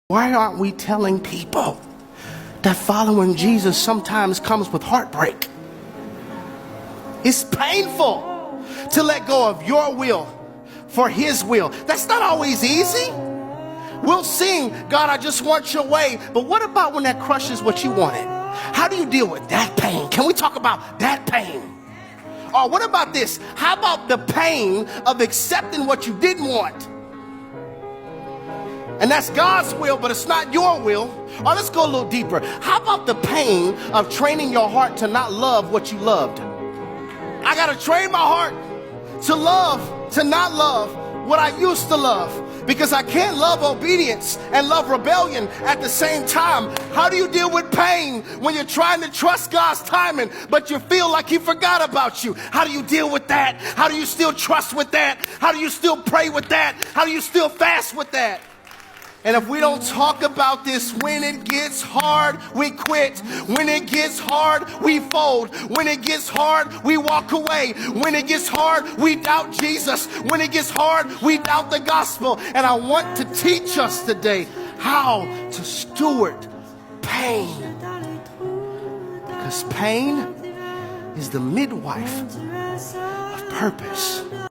Why aren't we telling people that following Jesus sometimes comes with heartbreak? It's painful to let go of your will for his will. That's not always easy. We'll sing, God, I just want your way. But what about when that crushes what you wanted? How do you deal with that pain? Can we talk about that pain? Or what about this? How about the pain of accepting what you didn't want? And that's God's will, but it's not your will. Or let's go a little deeper. How about the pain of training your heart to not love what you loved? I got to train my heart to not love what I used to love, because I can't love obedience and love rebellion at the same time. How do you deal with pain when you're trying to trust God's timing, but you feel like he forgot about you? How do you deal with that? How do you still trust with that? How do you still pray with that? How do you still fast with that? And if we don't talk about this, when it gets hard, we quit. When it gets hard, we fold. When it gets hard, we walk away. When it gets hard, we doubt Jesus. When it gets hard, we doubt the gospel. And I want to teach us today how to steward pain. Because pain is the midwife of purpose.